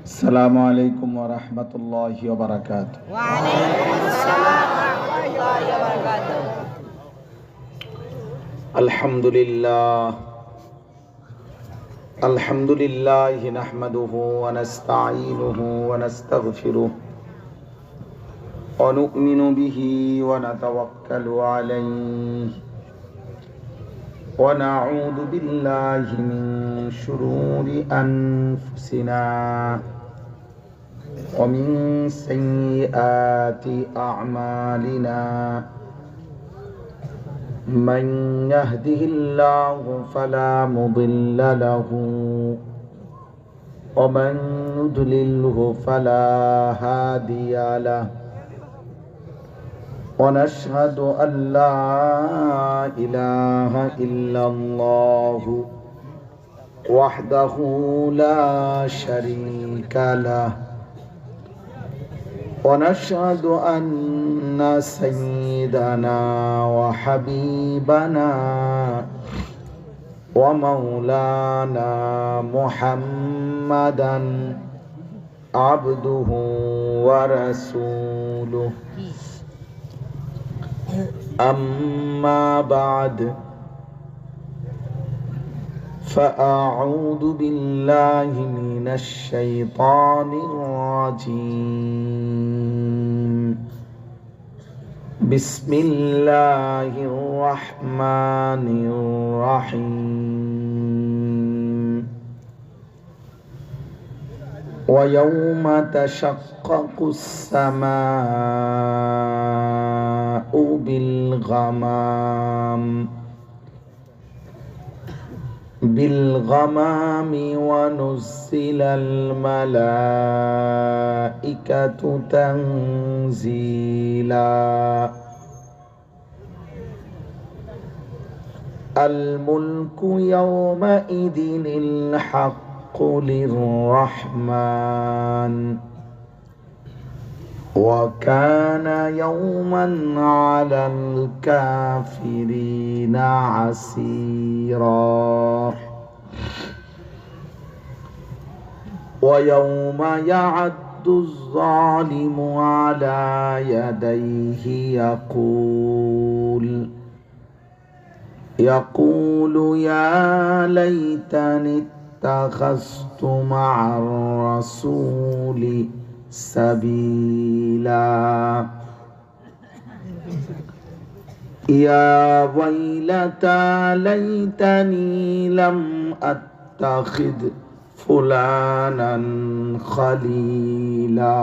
আসসালামু আলাইকুম ওয়া রাহমাতুল্লাহি ওয়া বারাকাতুহু। ওয়া আলাইকুম আসসালাম ওয়া রাহমাতুল্লাহি ওয়া বারাকাতুহু। আলহামদুলিল্লাহ নাহমাদুহু ওয়া নাস্তাঈনুহু ওয়া নাস্তাগফিরুহ ওয়া নু'মিনু বিহি ওয়া নাতাওয়াক্কালু আলাইহি ওয়া না'উযু বিল্লাহি মিন শুরুরি আনফুসিনা ওয়া মিন সাইয়্যাতি আ'মালিনা। من يهده الله فلا مضل له ومن يضلله فلا هادي له ونشهد أن لا إله إلا الله وحده لا شريك له ونشهد أن سيدنا وحبيبنا ومولانا محمدا عبده ورسوله. أما بعد فأعوذ بالله من الشيطان الرجيم. بسم الله الرحمن الرحيم. ويوم تشقق السماء بالغمام ونزل الملائكة تنزيلا. الملك يومئذ الحق للرحمن وكان يوما على الكافرين عسيرا. ويوم يعد الظالم على يديه يقول يا ليتني اتخذت مع الرسول سبيلا. يا ويلتى ليتني لم أتخذ فلانا خليلا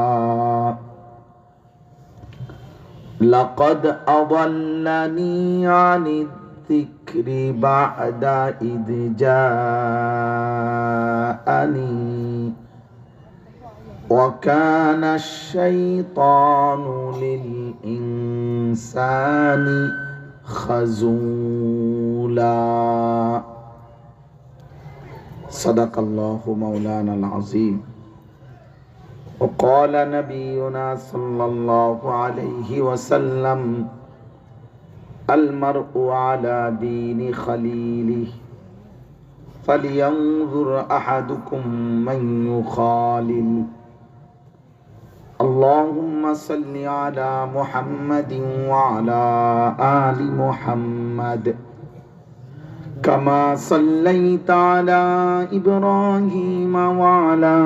لقد أضلني عن الذكر بعد إذ جاءني وكان الشيطان للإنسان خذولا. صدق الله مولانا العظيم. وقال نبينا صلى الله عليه وسلم المرء على دين خليله فلينظر أحدكم من يخالل. اللهم صل على محمد وعلى آل محمد كما صليت على إبراهيم وعلى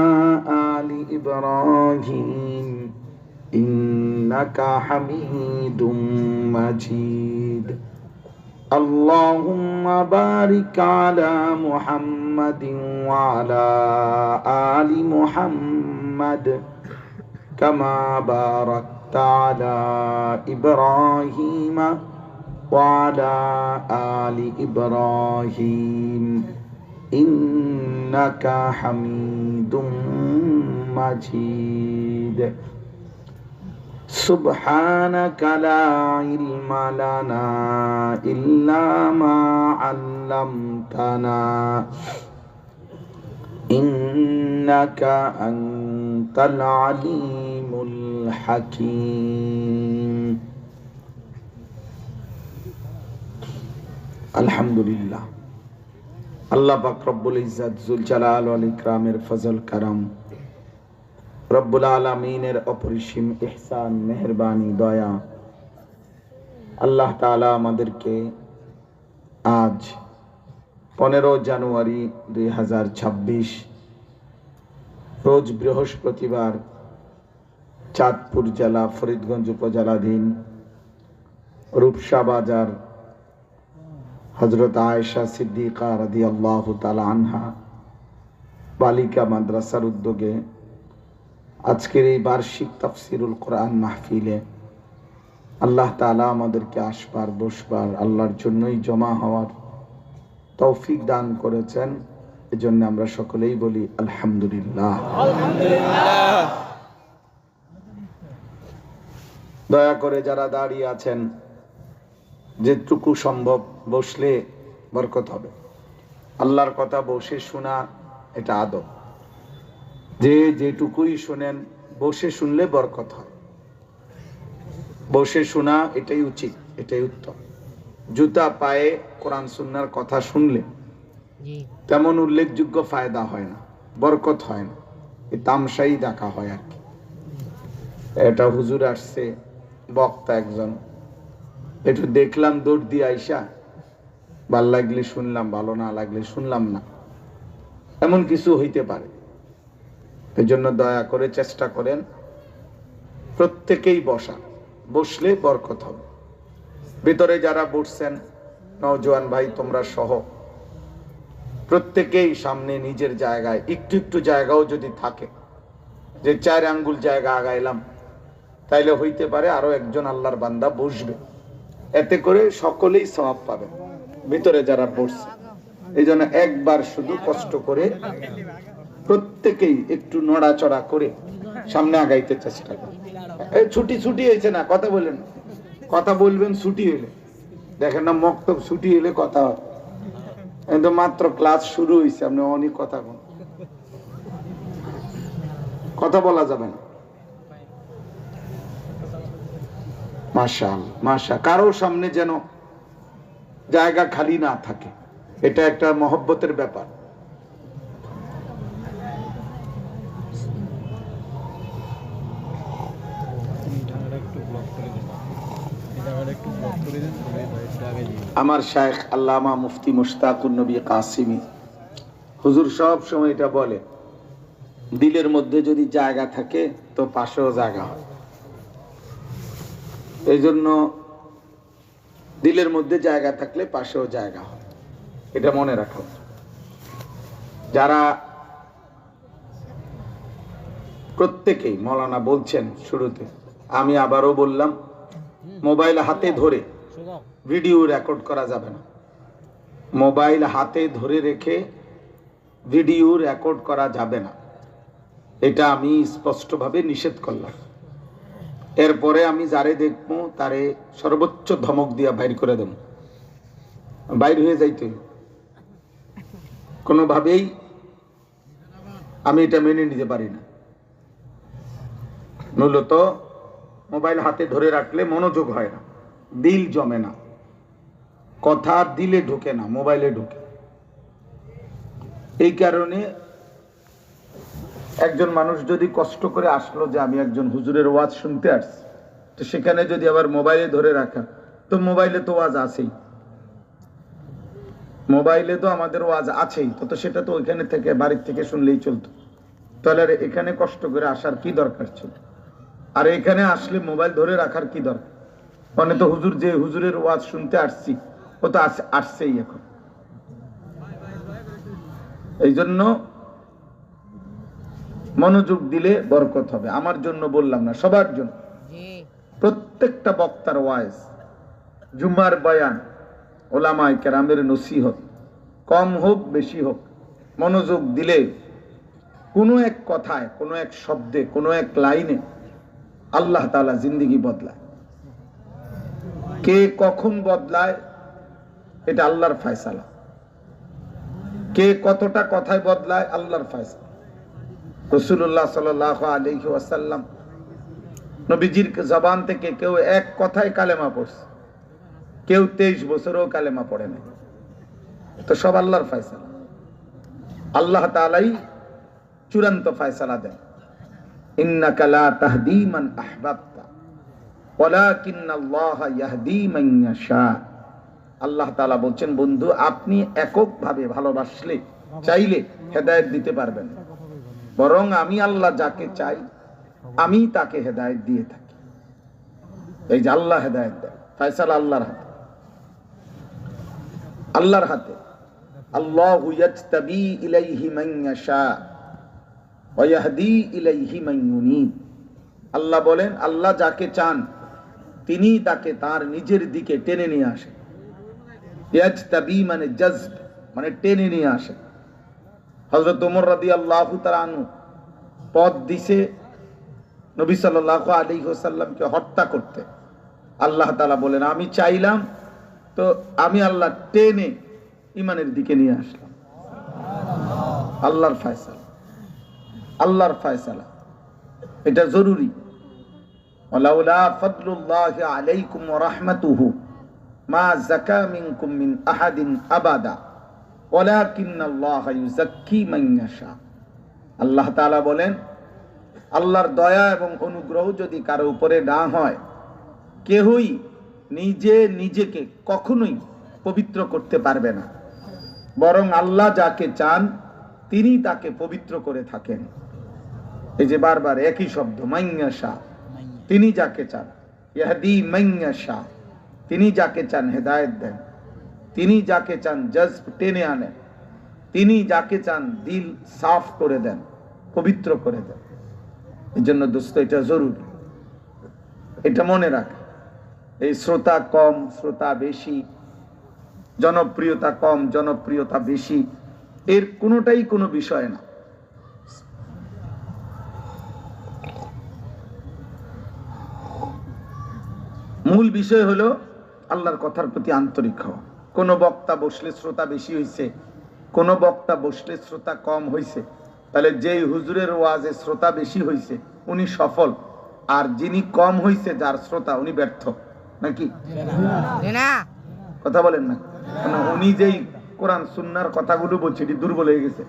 آل إبراهيم إنك حميد مجيد. اللهم بارك على محمد وعلى آل محمد كما باركت على إبراهيم وعلى آل إبراهيم إنك حميد مجيد. سبحانك لا علم لنا إلا ما علمتنا إنك أنت العليم الحكيم. আলহামদুলিল্লাহ। আল্লাহ পাক রব্বুল ইজ্জত জুল জালাল ওয়াল ইকরামের ফজল কারাম রব্বুল আলামিনের অপরিসীম ইহসান, মেহেরবানি, দয়া, আল্লাহ তাআলা আমাদেরকে আজ 15 জানুয়ারি 2026 রোজ বৃহস্পতিবার চাঁদপুর জেলা ফরিদগঞ্জ উপজেলাধীন রূপসা বাজার হযরত আয়েশা সিদ্দিকা রাদিয়াল্লাহু তাআলা আনহা বালিকা মাদ্রাসার উদ্যোগে আজকের এই বার্ষিক তাফসিরুল কোরআন মাহফিলে আল্লাহ তাআলা আমাদেরকে আসবার বসবার আল্লাহর জন্যই জমা হওয়ার তৌফিক দান করেছেন। এজন্য আমরা সকলেই বলি আলহামদুলিল্লাহ। দয়া করে যারা দাঁড়িয়ে আছেন, যেটুকু সম্ভব বসলে বরকত হবে। আল্লাহর কথা বসে শোনা এটা আদব। যে যেটুকুই শুনেন বসে শুনলে বরকত হয়। বসে শোনা এটাই উচিত, এটাই উত্তম। জুতা পায়ে কোরআন সুন্নাহর কথা শুনলে তেমন উল্লেখযোগ্য ফায়দা হয় না, বরকত হয় না, এই তামসাই দেখা হয় আর কি। এটা হুজুর আসছে, বক্তা একজন, একটু দেখলাম দৌড় দিয়ে আইসা, ভাল লাগলে শুনলাম, ভালো না লাগলে শুনলাম না, এমন কিছু হইতে পারে। এই জন্য দয়া করে চেষ্টা করেন প্রত্যেকেই বসা, বসলে বরকত হবে। ভিতরে যারা বসছেন নওজোয়ান ভাই তোমরা সহ প্রত্যেকেই সামনে নিজের জায়গায় একটু একটু জায়গাও যদি থাকে, যে 4 আঙ্গুল জায়গা আগাইলাম, তাইলে হইতে পারে আরো একজন আল্লাহর বান্দা বসবে, এতে করে সকলেই সওয়াব পাবে ভিতরে যারা বসছে। এই জন্য একবার শুধু কষ্ট করে প্রত্যেকেই একটু নড়াচড়া করে সামনে আগাইতে চেষ্টা করে। এই ছুটি ছুটি হয়েছে না, কথা বলেন, কথা বলবেন ছুটি হইলে। দেখেন না মক্তব ছুটি হইলে কথা হয়, কিন্তু মাত্র ক্লাস শুরু হয়েছে, আপনি অনেক কথা বলেন, কথা বলা যাবে না। মাশাআল্লাহ, মাশাআল্লাহ, কারো সামনে যেন জায়গা খালি না থাকে, এটা একটা মহব্বতের ব্যাপার। আমার শায়েখ আল্লামা মুফতি মুশতাকুন নবী কাসিমি হুজুর সব সময় এটা বলে, দিলের মধ্যে যদি জায়গা থাকে তো পাশেও জায়গা হয়। এই জন্য দিলের মধ্যে জায়গা থাকলে পাশেও জায়গা হয়, এটা মনে রাখো। যারা প্রত্যেকেই মৌলানা বলছেন শুরুতে, আমি আবারও বললাম, মোবাইল হাতে ধরে ভিডিও রেকর্ড করা যাবে না। মোবাইল হাতে ধরে রেখে ভিডিও রেকর্ড করা যাবে না, এটা আমি স্পষ্টভাবে নিষেধ করলাম। এরপরে আমি যারে দেখবো তারে সর্বোচ্চ ধমক দিয়া বাইর করে দেব, বাইর হয়ে যাইতে কোনোভাবেই আমি এটা মেনে নিতে পারি না। মূলত মোবাইল হাতে ধরে রাখলে মনোযোগ হয় না, দিল জমে না, কথা দিলে ঢোকে না, মোবাইলে ঢোকে। এই কারণে একজন মানুষ যদি কষ্ট করে আসলো যে আমি একজন হুজুরের ওয়াজ শুনতে আসছি, তো সেখানে যদি আবার মোবাইলে ধরে রাখা, তো মোবাইলে তো ওয়াজ আছেই, মোবাইলে তো আমাদের ওয়াজ আছেই, তো সেটা তো ওইখানে থেকে বাড়ির থেকে শুনলেই চলতো। তাহলে এখানে কষ্ট করে আসার কি দরকার ছিল? আর এখানে আসলে মোবাইল ধরে রাখার কি দরকার? মানে তো হুজুর যে হুজুরের ওয়াজ শুনতে আসছি ও তো আসছেই এখন। এই জন্য মনোযোগ দিলে বরকত হবে। আমার জন্য বললাম না, সবার জন্য। প্রত্যেকটা বক্তার ওয়াজ, জুমার বয়ান, ওলামায়ে কেরামের নসিহত, কম হোক বেশি হোক, মনোযোগ দিলে কোনো এক কথায়, কোনো এক শব্দে, কোনো এক লাইনে আল্লাহ তাআলা জিন্দেগি বদলায়। কে কখন বদলায় এটা আল্লাহর ফয়সালা, কে কতটা কথায় বদলায় আল্লাহর ফয়সালা। রাসূলুল্লাহ সাল্লাল্লাহু আলাইহি ওয়াসাল্লাম নবীজির জবান থেকে কেউ এক কথায় কালেমা পড়ছে, কেউ 23 বছরেও কালেমা পড়ে নাই। তো সব আল্লাহর ফয়সালা, আল্লাহ তাআলাই চূড়ান্ত ফয়সালা দেন। ইন্নাকা লা তাহদি মান আহবাবতা ওয়ালাকিন্নাল্লাহা ইয়াহদি মান ইয়াশা। আল্লাহ তাআলা বলছেন, বন্ধু আপনি এককভাবে ভালোবাসলে চাইলে হেদায়েত দিতে পারবেন না, বরং আমি আল্লাহ যাকে চাই আমি তাকে হেদায়েত দিয়ে থাকি। এই যে আল্লাহ হেদায়েত দেয়, ফয়সালা আল্লাহর হাতে, আল্লাহর হাতে। আল্লাহু ইয়াজতাবি ইলাইহি মান ইয়াশা ওয়া ইয়াহদি ইলাইহি মান ইউনিব। আল্লাহ বলেন, আল্লাহ যাকে চান তিনি তাকে তার নিজের দিকে টেনে নিয়ে আসেন। ইয়াজতাবি মানে জাযব, মানে টেনে নিয়ে আসে। হযরত ওমর রাদিয়াল্লাহু তাআলা আনহু পথ দিছে নবী সাল্লাল্লাহু আলাইহি ওয়াসাল্লামকে হত্যা করতে। আল্লাহ তাআলা বলেন, আমি চাইলাম তো আমি আল্লাহ টেনে ঈমানের দিকে নিয়ে আসলাম। আল্লাহর ফয়সালা, আল্লাহর ফয়সালা, এটা জরুরি। ওয়ালাউলা ফাদলুল্লাহি আলাইকুম ওয়া রাহমাতুহু মা যাকা মিনকুম মিন আহাদিন আবাদা ওয়ালাকিন্নাল্লাহা ইউযাক্কি মান ইয়াশা। আল্লাহ তাআলা বলেন, আল্লাহর দয়া এবং অনুগ্রহ যদি কারো উপরে না হয়, কেউই নিজেকে কখনোই পবিত্র করতে পারবে না, বরং আল্লাহ যাকে চান তিনি তাকে পবিত্র করে থাকেন। এই যে বারবার একই শব্দ, মান ইয়াশা, তিনি যাকে চান, ইয়াহদি মান ইয়াশা, তিনি যাকে চান হেদায়েত দেন, তিনি যাকে চান জাযব টেনে আনেন, তিনি যাকে চান দিল সাফ করে দেন, পবিত্র করে দেন। এই জন্য দোস্ত এটা জরুরি, এটা মনে রাখ। এই শ্রোতা কম শ্রোতা বেশি, জনপ্রিয়তা কম জনপ্রিয়তা বেশি, এর কোনোটাই কোনো বিষয় না। মূল বিষয় হলো আল্লাহর কথার প্রতি আন্তরিক হওয়া। কোন বক্তা বসলে শ্রোতা বেশি হইছে, কোন বক্তা বসলে শ্রোতা কম হইছে, তাহলে যেই হুজুরের ওয়াজে শ্রোতা বেশি হইছে উনি সফল, আর যিনি কম হইছে যার শ্রোতা উনি ব্যর্থ, নাকি কথা বলেন না? কেন উনি যেই কোরআন সুন্নাহর কথাগুলো বলছে এটি দুর্বল হয়ে গেছে,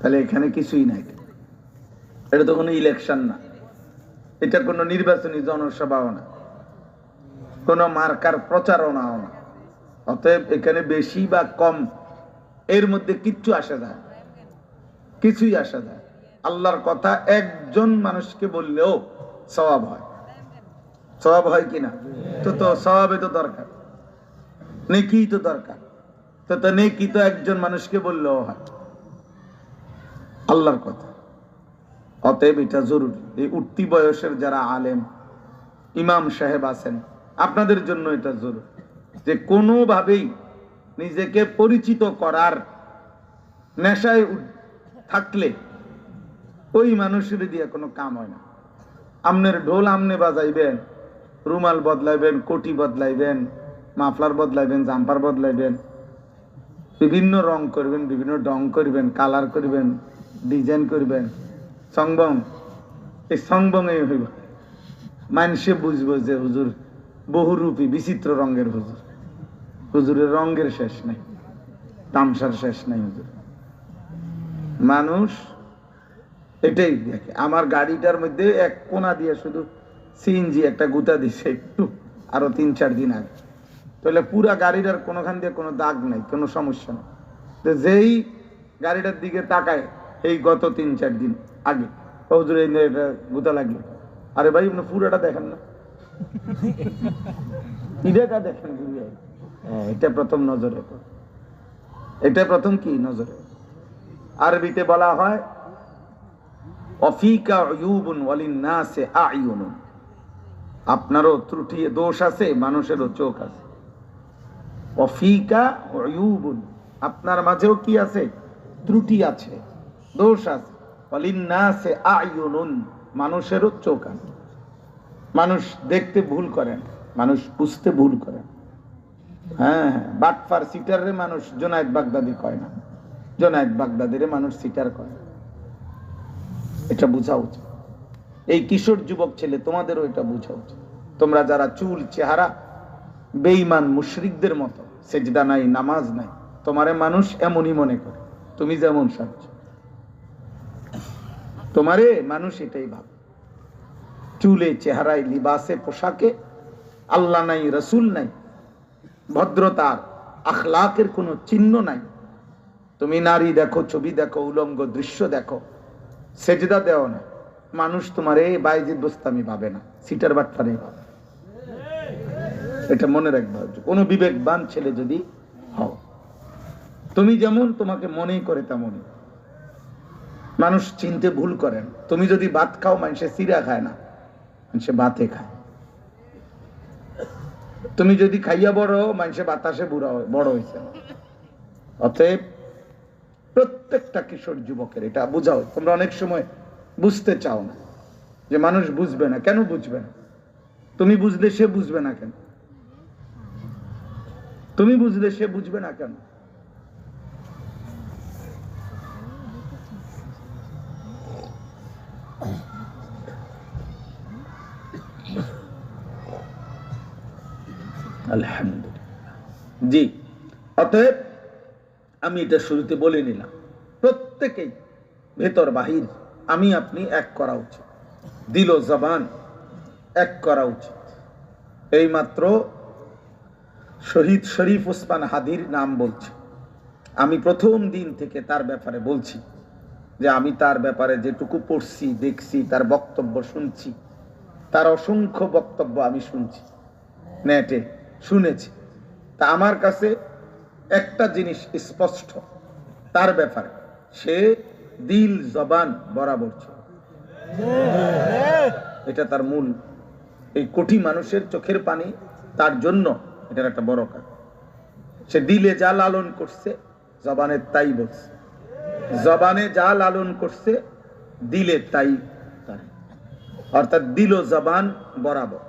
তাহলে এখানে কিছুই নাই। এটা তো কোনো ইলেকশন না, এটা কোনো নির্বাচনী জনসভাও না, কোনো মার্কার প্রচারণাও না। অতএব এখানে বেশি বা কম এর মধ্যে কিচ্ছু আসা যায়, কিছুই আসা যায়। আল্লাহর কথা একজন মানুষকে বললেও সওয়াব হয়, সওয়াব হয় কিনা? তো সওয়াবে তো দরকার, নেকি তো দরকার, তো নেকি তো একজন মানুষকে বললেও হয় আল্লাহর কথা। অতএব এটা জরুরি। এই উঠতি বয়সের যারা আলেম ইমাম সাহেব আছেন, আপনাদের জন্য এটা জরুরি যে কোনোভাবেই নিজেকে পরিচিত করার নেশায় থাকলে ওই মানুষের দিয়ে কোনো কাম হয় না। আমনের ঢোল আমনে বাজাইবেন, রুমাল বদলাইবেন, কোটি বদলাইবেন, মাফলার বদলাইবেন, জাম্পার বদলাইবেন, বিভিন্ন রং করবেন, বিভিন্ন ডং করবেন, কালার করবেন, ডিজাইন করবেন, সংবং, এই সংবঙে হইব। মানুষে বুঝবো যে হুজুর বহুরূপী বিচিত্র রঙের হুজুর, হুজুরের রঙের শেষ নাই, তামসার শেষ নাই হুজুর। মানুষ এটাই দেখে। আমার গাড়িটার মধ্যে এক কোনা দিয়ে শুধু সিএনজি একটা গুতা দিছে একটু, আরো 3-4 দিন আগে, তাহলে পুরা গাড়িটার কোনোখান দিয়ে কোনো দাগ নাই, কোনো সমস্যা নেই। তো যেই গাড়িটার দিকে তাকায় এই গত 3-4 দিন আগে, হুজুর এই এটা গুতা লাগলো। আরে ভাই আপনি পুরাটা দেখেন না, ইডাটা দেখেন। এটা প্রথম নজরে, এটা প্রথম কি নজরে। আরবিতে বলা হয় অফিকা উয়ুবুন ওয়ালিন্নাসি আ'য়ুনুন, আপনারও ত্রুটি দোষ আছে, মানুষেরও চোখ আছে। অফিকা উয়ুবুন, আপনার মাঝেও কি আছে? ত্রুটি আছে, দোষ আছে। ওয়ালিন্নাসি আ'য়ুনুন, মানুষেরও চোখ আছে। মানুষ দেখতে ভুল করেন, মানুষ বুঝতে ভুল করেন। হ্যাঁ, বাটফার সিটারে মানুষ জোনায়েদ বাগদাদি কয় না, জোনায়েদ বাগদাদিরে মানুষ সিটার কয়। এটা বোঝা উচিত। এই কিশোর যুবক ছেলে তোমাদেরও এটা বোঝা উচিত। তোমরা যারা চুল চেহারা বেঈমান মুশরিকদের মতো, সেজদা নাই, নামাজ নাই, তোমারে মানুষ এমনই মনে করে, তুমি যেমন সাজ। তোমারে মানুষ এটাই ভাবে, চুলে, চেহারায়, লিবাসে, পোশাকে আল্লাহ নাই, রসুল নাই, ভদ্রতার আখলাকের কোনো চিহ্ন নাই। তুমি নারী দেখো, ছবি দেখো, উলঙ্গ দৃশ্য দেখো, সেজদা দেও না, মানুষ তোমারে বাইজিদ বোস্তামি ভাবে না, সিটার বাটপারে ভাবে। এটা মনে রাখবা, কোনো বিবেকবান ছেলে যদি হও। তুমি যেমন তোমাকে মনেই করে তেমনই, মানুষ চিনতে ভুল করেন। তুমি যদি ভাত খাও, মানুষে চিরা খায় না, মানুষে ভাতে খায়। তুমি যদি খাইয়া বড় হও, মানুষে বাতাসে বড় হয়েছে। অতএব প্রত্যেকটা কিশোর যুবকের এটা বুঝাও। তোমরা অনেক সময় বুঝতে চাও না, যে মানুষ বুঝবে না। কেন বুঝবে না? তুমি বুঝলে সে বুঝবে না কেন? তুমি বুঝলে সে বুঝবে না কেন? আলহামদুলিল্লাহ। জি, অতএব আমি এটা শুরুতে বলে নিলাম, প্রত্যেকেই ভেতর বাহির আমি আপনি এক করা উচিত, দিল ও জবান এক করা উচিত। এইমাত্র শহীদ শরীফ ওসমান হাদির নাম বলছি। আমি প্রথম দিন থেকে তার ব্যাপারে বলছি যে আমি তার ব্যাপারে যেটুকু পড়ছি, দেখছি, তার বক্তব্য শুনছি, তার অসংখ্য বক্তব্য আমি শুনছি, নেটে শুনেছি। তা আমার কাছে একটা জিনিস স্পষ্ট তার ব্যাপারে, সে দিল জবান বরাবর ছিল। এটা তার মূল। এই কোটি মানুষের চোখের পানি তার জন্য এটার একটা বড় কাজ। সে দিলে যা লালন করছে, জবানে তাই বলছে। জবানে যা লালন করছে, দিলে তাই, অর্থাৎ দিল ও জবান বরাবর।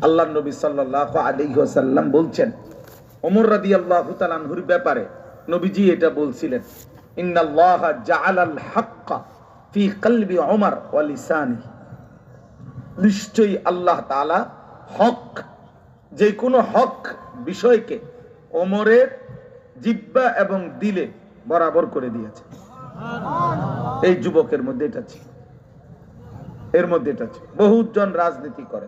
আল্লাহ নবী সাল্লাল্লাহু আলাইহি ওয়াসাল্লাম বলছেন, ওমর রাদিয়াল্লাহু তাআলা আনহুর ব্যাপারে নবীজি এটা বলছিলেন, ইন্নাল্লাহা জাআলাল হাক্কা ফি কলবি ওমর ওয়া লিসানিহি। নিশ্চয়ই আল্লাহ তাআলা হক, যে কোনো হক বিষয়কে ওমরের জিহ্বা এবং দিলে বরাবর করে দিয়েছে। এই যুবকের মধ্যে এটা ছিল, এর মধ্যে এটা ছিল। বহুত জন রাজনীতি করে,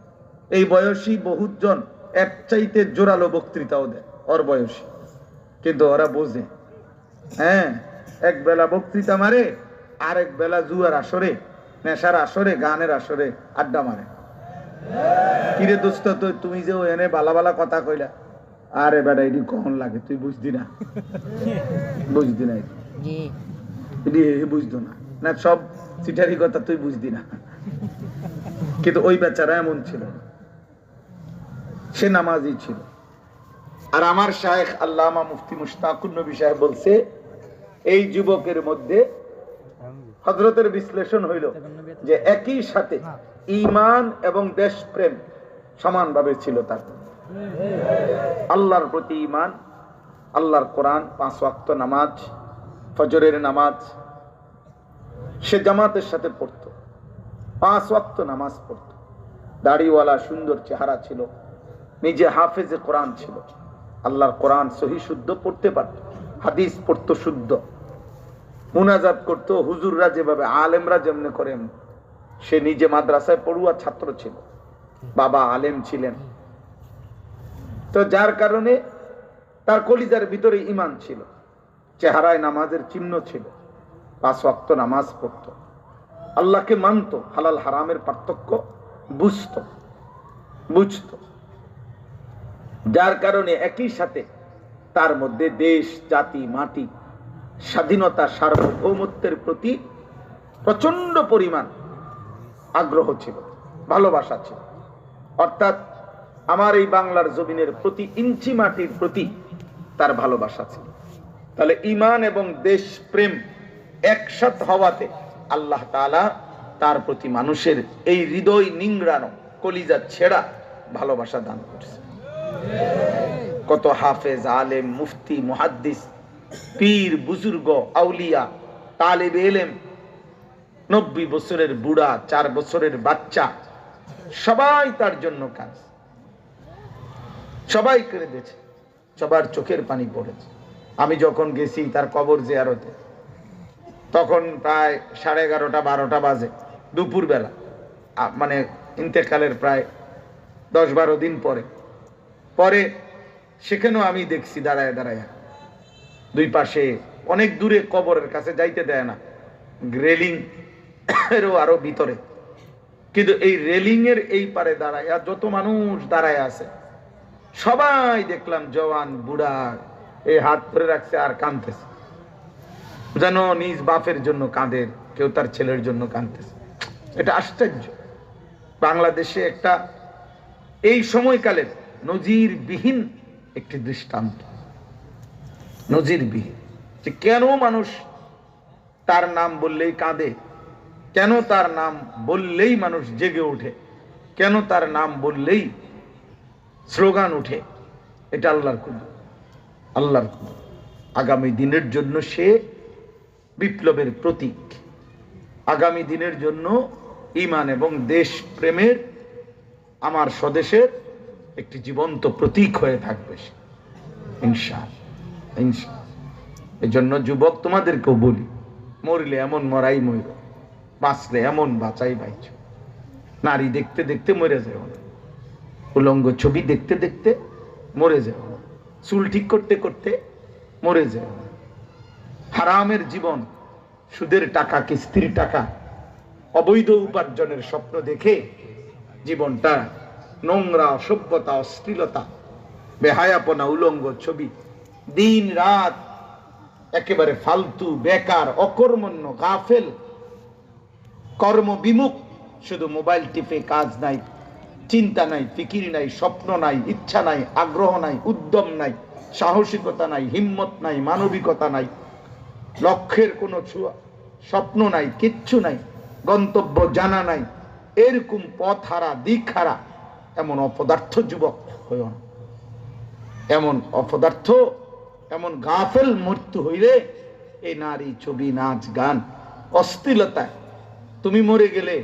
এই বয়সী বহুত জন এক চাইতে জোরালো বক্তৃতাও দেয় ওর বয়সী, কিন্তু ওরা বোঝে। হ্যাঁ, এক বেলা বক্তৃতা মারে, আরেক বেলা জুয়ার আসরে, নেশার আসরে, গানের আসরে আড্ডা মারে। কিরে দোস্ত, তুমি যে এনে বালা বালা কথা কইলা, আরে বেটা এটি কখন লাগে তুই বুঝদি না, বুঝদি না, এটি বুঝতো না, না সব চিটারি কথা তুই বুঝদি না। কিন্তু ওই বেচারা এমন ছিল, সে নামাজি ছিল। আর আমার শায়েখ আল্লামা মুফতি মুশতাকুর নবী সাহেব বলছে, এই যুবকের মধ্যে হযরতের বিশ্লেষণ হইল যে একই সাথে ঈমান এবং দেশপ্রেম সমানভাবে ছিল তার। আল্লাহর প্রতি ঈমান, আল্লাহর কোরআন, 5 ওয়াক্ত নামাজ, ফজরের নামাজ সে জামাতের সাথে পড়তো, 5 ওয়াক্ত নামাজ পড়তো, দাড়িওয়ালা সুন্দর চেহারা ছিল, নিজে হাফেজে কোরআন ছিল, আল্লাহর কোরআন সহি শুদ্ধ পড়তে পারত, হাদিস পড়তো শুদ্ধ, মুনাজাত করতো হুজুররা যেভাবে, আলেমরা যেমনি করেন। সে নিজে মাদ্রাসায় পড়ুয়া ছাত্র ছিল, বাবা আলেম ছিলেন, তো যার কারণে তার কলিজার ভিতরে ঈমান ছিল, চেহারায় নামাজের চিহ্ন ছিল, 5 ওয়াক্ত নামাজ পড়তো, আল্লাহকে মানতো, হালাল হারামের পার্থক্য বুঝতো। যার কারণে একই সাথে তার মধ্যে দেশ, জাতি, মাটি, স্বাধীনতা, সার্বভৌমত্বের প্রতি প্রচন্ড পরিমাণ আগ্রহ ছিল, ভালোবাসা ছিল। অর্থাৎ আমার এই বাংলার জমিনের প্রতি ইঞ্চি মাটির প্রতি তার ভালোবাসা ছিল। তাহলে ঈমান এবং দেশ প্রেম একসাথে হওয়াতে আল্লাহ তাআলা তার প্রতি মানুষের এই হৃদয় নিংড়ানো, কলিজা ছেঁড়া ভালোবাসা দান করছে। কত হাফেজ, আলেম, মুফতি, মুহাদ্দিস, পীর, বুজুর্গ, আউলিয়া, তালেবে ইলম, 90 বছরের বুড়া, 4 বছরের বাচ্চা, সবাই তার জন্য কাজ, সবাই করে দিয়েছে, সবার চোখের পানি পড়েছে। আমি যখন গেছি তার কবর জিয়ারতে, তখন প্রায় 11:30 12টা বাজে, দুপুরবেলা, মানে ইন্তেকালের প্রায় 10-12 দিন পরে। পরে সেখানেও আমি দেখছি দাঁড়ায় দাঁড়ায়, দুই পাশে অনেক দূরে, কবরের কাছে যাইতে দেয় না, রেলিং এরও আরো ভিতরে, কিন্তু এই রেলিং এর এই পারে দাঁড়ায় যত মানুষ দাঁড়ায় আছে সবাই দেখলাম জওয়ান বুড়া এই হাত ধরে রাখছে আর কাঁদতেছে, যেন নিজ বাপের জন্য কাঁদে, কেউ তার ছেলের জন্য কাঁদতেছে। এটা আশ্চর্য। বাংলাদেশে একটা এই সময়কালের নজিরবিহীন একটি দৃষ্টান্ত, নজিরবিহীন, যে কেন মানুষ তার নাম বললেই কাঁদে, কেন তার নাম বললেই মানুষ জেগে ওঠে, কেন তার নাম বললেই স্লোগান উঠে। এটা আল্লাহর কুদরত, আল্লাহর কুদরত। আগামী দিনের জন্য সে বিপ্লবের প্রতীক, আগামী দিনের জন্য ঈমান এবং দেশ প্রেমের, আমার স্বদেশের একটি জীবন্ত প্রতীক হয়ে থাকবে সে, ইনশাআল্লাহ, ইনশাআল্লাহ। এই জন্য যুবক তোমাদেরকেও বলি, মরলে এমন মরাই মরো, বাঁচলে এমন বাঁচাই বাইছ। নারী দেখতে দেখতে মরে যাও না, উলঙ্গ ছবি দেখতে দেখতে মরে যাও না, চুল ঠিক করতে করতে মরে যাও না। হারামের জীবন, সুদের টাকা, কিস্তির টাকা, অবৈধ উপার্জনের স্বপ্ন দেখে জীবনটা নোংরা, অসভ্যতা, অশ্লীলতা, বেহায়াপনা, উলঙ্গ ছবি, দিন রাত একেবারে ফালতু, বেকার, অকর্মণ্য, গাফেল, কর্মবিমুখ, শুধু মোবাইল টিপে কাজ নাই, চিন্তা নাই, ফিকির নাই, স্বপ্ন নাই, ইচ্ছা নাই, আগ্রহ নাই, উদ্যম নাই, সাহসিকতা নাই, হিম্মত নাই, মানবিকতা নাই, লক্ষ্যের কোনো স্বপ্ন নাই, কিচ্ছু নাই, গন্তব্য জানা নাই, এরকম পথ হারা, দিক হারা এমন অপদার্থ যুবক হইও না। এমন অপদার্থ, এমন গাফেল মৃত্যু হইলে এই নারী, ছবি, নাচ, গান, অশ্লীলতায় তুমি মরে গেলে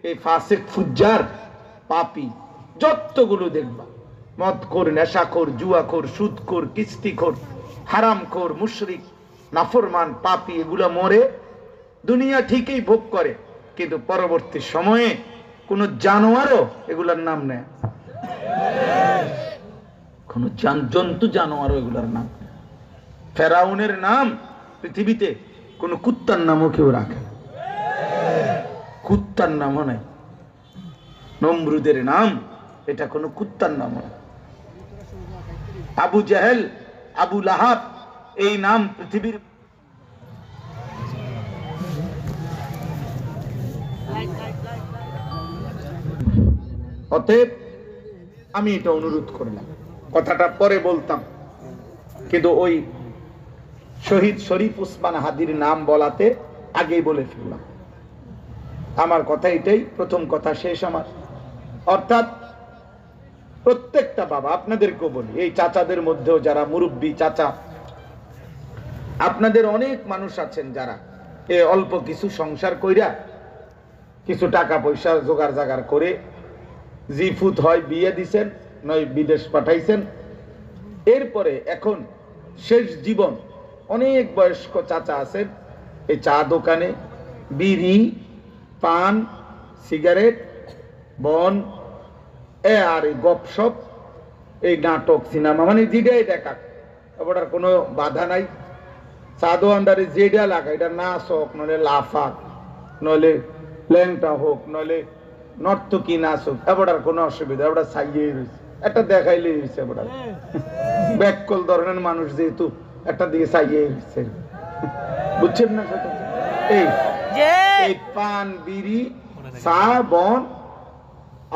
এই ফাসিক, ফুজ্জার, পাপী যতগুলো দেখবা, মদখোর, নেশাখোর, জুয়াখোর, সুদখোর, কিস্তিখোর, হারামখোর, মুশরিক, নাফরমান, পাপী, এগুলা মরে দুনিয়া ঠিকই ভোগ করে, কিন্তু পরবর্তী সময়ে কোন জানোয়ারও এগুলার নাম নেয়, কোন জন্তু জানোয়ারও এগুলার নাম নেয়। ফেরাউনের নাম পৃথিবীতে কোন কুত্তার নামও কেউ রাখে, কুত্তার নামও নাই। নমরুদের নাম এটা কোনো কুত্তার নাম নয়। আবু জাহেল, আবু লাহাব, এই নাম পৃথিবীর অতএব আমি এটা অনুরোধ করলাম, কথাটা পরে বলতাম, কিন্তু ওই শহীদ শরীফ উসমান হাদির নাম বলাতে আগেই বলে ফেললাম। আমার কথা এটাই, প্রথম কথা শেষ আমার। অর্থাৎ প্রত্যেকটা বাবা, আপনাদেরকেও বলি, এই চাচাদের মধ্যেও যারা মুরব্বী চাচা, আপনাদের অনেক মানুষ আছেন যারা এ অল্প কিছু সংসার কইরা, কিছু টাকা পয়সা জোগাড় জাগার করে জি ফুত হয় বিয়ে দিছেন, নয় বিদেশ পাঠাইছেন, এরপরে এখন শেষ জীবন অনেক বয়স্ক চাচা আছেন এই চা দোকানে বিড়ি, পান, সিগারেট, বন, আর এই গপসপ, এই নাটক, সিনেমা, মানে যেটাই দেখা, ওটার কোনো বাধা নাই। চা দোকানদারে যেটা লাগা, এটা নাচ হোক, নইলে লাফাক, নইলে ল্যাংটা হোক, নইলে নর্তকী নাচ হোক, এবারটার কোনো অসুবিধা, এবার ছাইয়ে রয়েছে, একটা দেখাইলে হয়েছে, এবার ব্যাককল ধরনের মানুষ যেহেতু একটা দিকে ছাইয়ে রয়েছে, বুঝছেন না? এই পান, বিড়ি, চা, বন,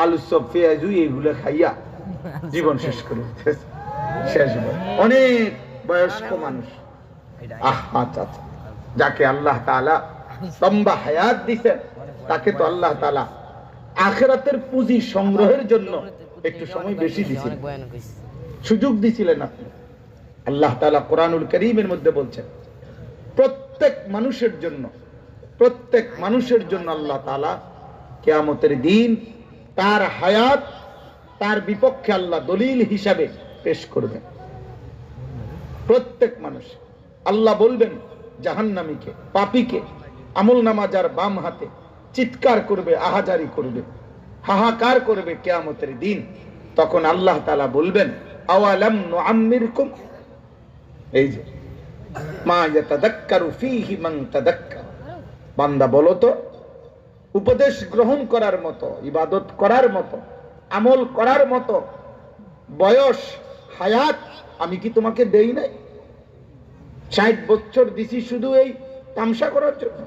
আলু চপ, পেঁয়াজু, এইগুলো খাইয়া জীবন শেষ করে শেষ। অনেক বয়স্ক মানুষ, আহা চাচা, যাকে আল্লাহ তাআলা লম্বা হায়াত দিয়েছেন, তাকে তো আল্লাহ তাআলা আখিরাতের পুঁজি সংগ্রহের জন্য একটু সময় বেশি দিয়েছিলেন, সুযোগ দিয়েছিলেন আপনি। আল্লাহ তাআলা কোরআনুল কারীমের মধ্যে বলছেন, প্রত্যেক মানুষের জন্য, প্রত্যেক মানুষের জন্য আল্লাহ তাআলা কিয়ামতের দিন তার হায়াত, তার বিপক্ষে আল্লাহ দলিল হিসাবে পেশ করবেন। প্রত্যেক মানুষ, আল্লাহ বলবেন, জাহান্নামীকে, পাপীকে আমলনামা যার বাম হাতে চিৎকার করবে, আহাজারি করবে, হাহাকার করবে কিয়ামতের দিন। তখন আল্লাহ তাআলা বলবেন, আওয়ালাম নুআম্মিরকুম, এই যে মা ইয়াতাযাক্কারু ফীহি মান তাযাক্কার, বান্দা বলো তো, উপদেশ গ্রহণ করার মতো, ইবাদত করার মতো, আমল করার মতো বয়স, হায়াত আমি কি তোমাকে দেই নাই? 60 বছর দিছি শুধু এই তামসা করার জন্য?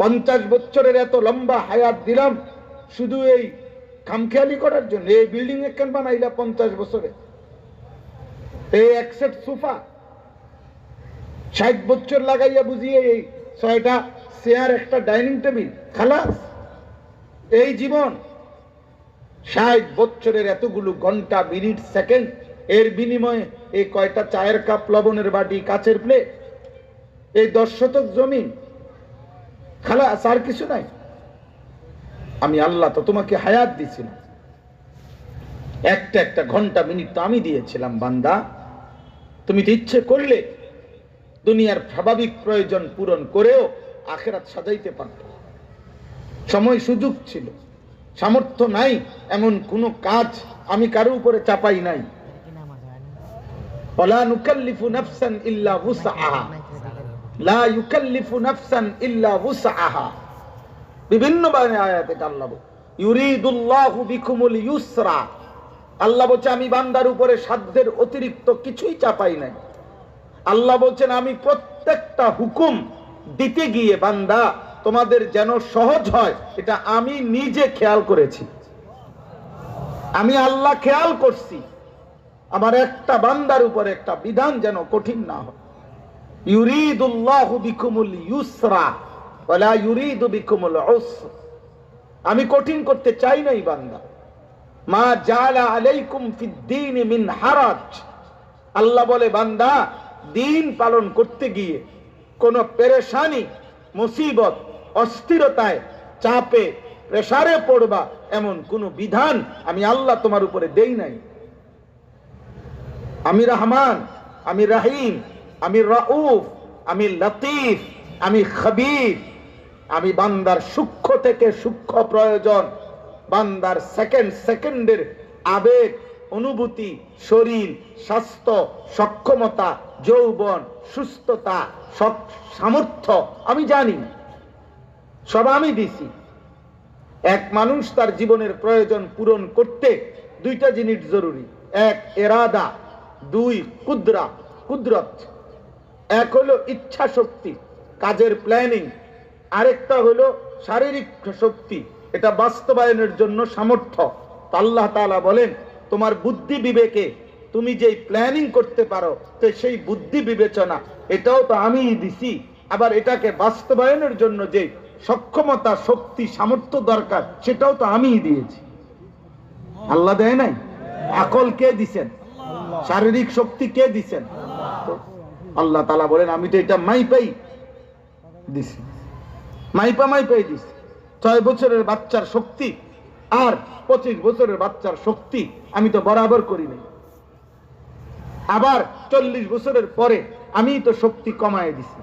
50 বছরের এত লম্বা হায়াত দিলাম শুধু এই খামখেয়ালি করার জন্য? এই বিল্ডিং একখান বানাইলা 50 বছরে, এই এক সেট সোফা 60 বছর লাগাইয়া বুঝিয়ে এই 6টা চেয়ার, একটা ডাইনিং টেবিল, খালাস। এই জীবন 60 বছরের এতগুলো ঘন্টা, মিনিট, সেকেন্ড, এর বিনিময়ে এই কয়টা চায়ের কাপ, লবণের বাটি, কাচের প্লেট, এই 10 শতক জমিন, খালাস, আর কিছু নাই। আমি আল্লাহ তো তোমাকে হায়াত দিছিলাম, একটা একটা ঘন্টা, মিনিট তো আমি দিয়েছিলাম। বান্দা, তুমি তো ইচ্ছে করলে দুনিয়ার স্বাভাবিক প্রয়োজন পূরণ করেও আখিরাত সাজাইতে পারত। সময় সুযোগ ছিল, সামর্থ্য নাই এমন কোন কাজ আমি কারো উপরে চাপাই নাই। ওয়ালা নুকাল্লিফু নাফসান ইল্লা উসআহা, লা ইউকাল্লিফু নাফসান ইল্লা উসআহা। বিভিন্ন আয়াতে আল্লাহ বলে, ইউরিদুল্লাহু বিকুমুল ইউসরা, আল্লাহ বলছে আমি বান্দার উপরে সাধ্যের অতিরিক্ত কিছুই চাপাই নাই। আল্লাহ বলছেন আমি প্রত্যেকটা হুকুম দিতে গিয়ে বান্দা তোমাদের যেন সহজ হয়, এটা আমি নিজে খেয়াল করেছি। আমি আল্লাহ খেয়াল করছি আমার একটা বান্দার উপরে একটা বিধান যেন কঠিন না হয়। ইউরিদুল্লাহু বিকুমুল ইউসরা ওয়ালা ইউরিদু বিকুমুল উসর, আমি কঠিন করতে চাই নাই বান্দা। মা জাআলা আলাইকুম ফিদ-দীন মিন হারাজ, আল্লাহ বলে বান্দা দিন পালন করতে গিয়ে কোনো পেরেশানি, মুসিবত, অস্থিরতায়, চাপে, প্রেসারে পড়বা এমন কোন বিধান আমি আল্লাহ তোমার উপরে দেই নাই। আমি রহমান, আমি রহিম, আমি রাউফ, আমি লতিফ, আমি খবীর। আমি বান্দার সূক্ষ্ম থেকে সূক্ষ্ম প্রয়োজন, বান্দার সেকেন্ড সেকেন্ডের আবেগ, অনুভূতি, শরীর, স্বাস্থ্য, সক্ষমতা, যৌবন, সুস্থতা, সামর্থ্য আমি জানি, সব আমি দিছি। এক মানুষ তার জীবনের প্রয়োজন পূরণ করতে 2টা জিনিস জরুরি, এক এরাদা, 2 কুদরত। এক হলো ইচ্ছা শক্তি, কাজের প্ল্যানিং, আরেকটা হলো শারীরিক শক্তি, এটা বাস্তবায়নের জন্য সামর্থ্য। আল্লাহ তাআলা বলেন তোমার বুদ্ধি বিবেকে তুমি যেই প্ল্যানিং করতে পারো, তো সেই বুদ্ধি বিবেচনা এটাও তো আমিই দিছি। আবার এটাকে বাস্তবায়নের জন্য যে সক্ষমতা, শক্তি, সামর্থ্য দরকার সেটাও তো আমিই দিয়েছি। আল্লাহ দেয় নাই? আকল কে দিছেন? শারীরিক শক্তি কে দিছেন? আল্লাহ তাআলা বলেন আমি তো এটা মাইপাই দিছি, মাইপাই দিছি। 6 বছরের বাচ্চার শক্তি আর 25 বছরের বাচ্চার শক্তি আমি তো বরাবর করি নাই। আবার 40 বছরের পরে আমি তো শক্তি কমায় দিছি।